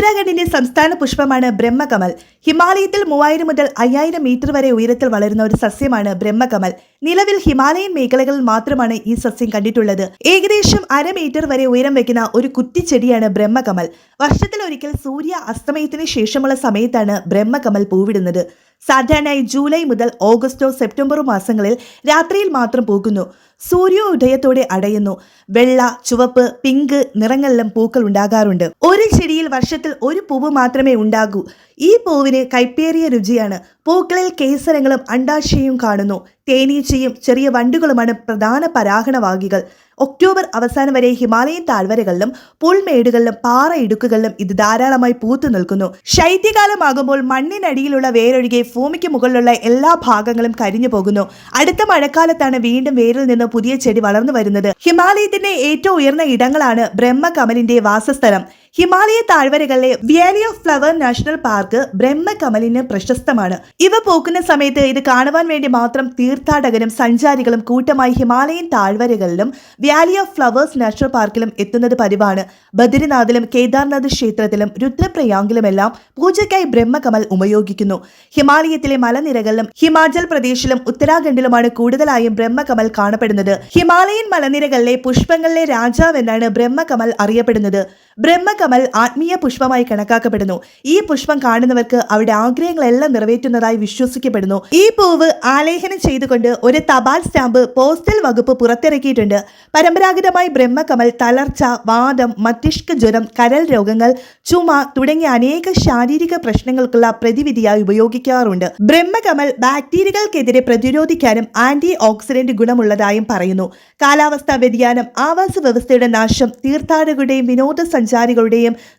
ഉത്തരാഖണ്ഡിന്റെ സംസ്ഥാന പുഷ്പമാണ് ബ്രഹ്മകമൽ. ഹിമാലയത്തിൽ 3000 മുതൽ 5000 മീറ്റർ വരെ ഉയരത്തിൽ വളരുന്ന ഒരു സസ്യമാണ് ബ്രഹ്മകമൽ. നിലവിൽ ഹിമാലയൻ മേഖലകളിൽ മാത്രമാണ് ഈ സസ്യം കണ്ടിട്ടുള്ളത്. ഏകദേശം 1/2 മീറ്റർ വരെ ഉയരം വയ്ക്കുന്ന ഒരു കുറ്റിച്ചെടിയാണ് ബ്രഹ്മകമൽ. വർഷത്തിലൊരിക്കൽ സൂര്യ അസ്തമയത്തിന് ശേഷമുള്ള സമയത്താണ് ബ്രഹ്മകമൽ പൂവിടുന്നത്. സാധാരണയായി ജൂലൈ മുതൽ ഓഗസ്റ്റോ സെപ്റ്റംബറോ മാസങ്ങളിൽ രാത്രിയിൽ മാത്രം പൂക്കുന്നു. സൂര്യോദയത്തോടെ അടയുന്നു. വെള്ള, ചുവപ്പ്, പിങ്ക് നിറങ്ങളിലും പൂക്കൾ ഉണ്ടാകാറുണ്ട്. ഒരു ചെടിയിൽ വർഷത്തിൽ ഒരു പൂവ് മാത്രമേ ഉണ്ടാകൂ. ഈ പൂവിന് കൈപ്പേറിയ രുചിയാണ്. പൂക്കളിൽ കേസരങ്ങളും അണ്ടാശയവും കാണുന്നു. തേനീച്ചയും ചെറിയ വണ്ടുകളുമാണ് പ്രധാന പരാഗണവാഹികൾ. ഒക്ടോബർ അവസാനം വരെ ഹിമാലയൻ താഴ്വരകളിലും പുൽമേടുകളിലും പാറ ഇടുക്കുകളിലും ഇത് ധാരാളമായി പൂത്തു നിൽക്കുന്നു. ശൈത്യകാലമാകുമ്പോൾ മണ്ണിനടിയിലുള്ള വേരൊഴികെ ഭൂമിക്ക് മുകളിലുള്ള എല്ലാ ഭാഗങ്ങളും കരിഞ്ഞു പോകുന്നു. അടുത്ത മഴക്കാലത്താണ് വീണ്ടും വേരിൽ നിന്ന് പുതിയ ചെടി വളർന്നു വരുന്നത്. ഹിമാലയത്തിന്റെ ഏറ്റവും ഉയർന്ന ഇടങ്ങളാണ് ബ്രഹ്മകമലിന്റെ വാസസ്ഥലം. ഹിമാലയ താഴ്വരകളിലെ valley of flower national park ബ്രഹ്മകമലിന് പ്രശസ്തമാണ്. ഇവ പൂക്കുന്ന സമയത്ത് ഇത് കാണുവാൻ വേണ്ടി മാത്രം തീർത്ഥാടകരും സഞ്ചാരികളും കൂട്ടമായി ഹിമാലയൻ താഴ്വരകളിലും വ്യാലി ഓഫ് ഫ്ലവേഴ്സ് നാഷണൽ പാർക്കിലും എത്തുന്നത് പതിവാണ്. ബദ്രിനാഥിലും കേദാർനാഥ് ക്ഷേത്രത്തിലും രുദ്രപ്രയാഗിലുമെല്ലാം പൂജയ്ക്കായി ബ്രഹ്മകമൽ ഉപയോഗിക്കുന്നു. ഹിമാലയത്തിലെ മലനിരകളിലും ഹിമാചൽ പ്രദേശിലും ഉത്തരാഖണ്ഡിലുമാണ് കൂടുതലായും ബ്രഹ്മകമൽ കാണപ്പെടുന്നത്. ഹിമാലയൻ മലനിരകളിലെ പുഷ്പങ്ങളിലെ രാജാവെന്നാണ് ബ്രഹ്മകമൽ അറിയപ്പെടുന്നത്. ബ്രഹ്മകമൽ ആത്മീയ പുഷ്പമായി കണക്കാക്കപ്പെടുന്നു. ഈ പുഷ്പം കാണുന്നവർക്ക് അവരുടെ ആഗ്രഹങ്ങളെല്ലാം നിറവേറ്റുന്നതായി വിശ്വസിക്കപ്പെടുന്നു. ഈ പൂവ് ആലേഖനം ചെയ്തുകൊണ്ട് ഒരു തപാൽ സ്റ്റാമ്പ് പോസ്റ്റൽ വകുപ്പ് പുറത്തിറക്കിയിട്ടുണ്ട്. പരമ്പരാഗതമായി ബ്രഹ്മകമൽ തളർച്ച, വാദം, മസ്തിഷ്ക ജ്വരം, കരൾ രോഗങ്ങൾ, ചുമ തുടങ്ങിയ അനേക ശാരീരിക പ്രശ്നങ്ങൾക്കുള്ള പ്രതിവിധിയായി ഉപയോഗിക്കാറുണ്ട്. ബ്രഹ്മകമൽ ബാക്ടീരിയകൾക്കെതിരെ പ്രതിരോധിക്കാനും ആന്റി ഓക്സിഡന്റ് ഗുണമുള്ളതായും പറയുന്നു. കാലാവസ്ഥാ വ്യതിയാനം, ആവാസ വ്യവസ്ഥയുടെ നാശം, തീർത്ഥാടകരുടെയും വിനോദസഞ്ചാരികളുടെയും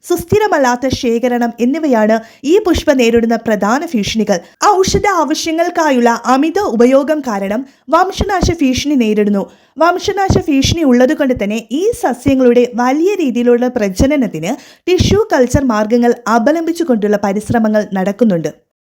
സുസ്ഥിരമല്ലാത്ത ശേഖരണം എന്നിവയാണ് ഈ പുഷ്പം നേരിടുന്ന പ്രധാന ഭീഷണികൾ. ഔഷധ ആവശ്യങ്ങൾക്കായുള്ള അമിത ഉപയോഗം കാരണം വംശനാശ ഭീഷണി നേരിടുന്നു. വംശനാശ ഭീഷണി ഉള്ളതുകൊണ്ട് തന്നെ ഈ സസ്യങ്ങളുടെ വലിയ രീതിയിലുള്ള പ്രജനനത്തിന് ടിഷ്യൂ കൾച്ചർ മാർഗങ്ങൾ അവലംബിച്ചുകൊണ്ടുള്ള പരിശ്രമങ്ങൾ നടക്കുന്നുണ്ട്.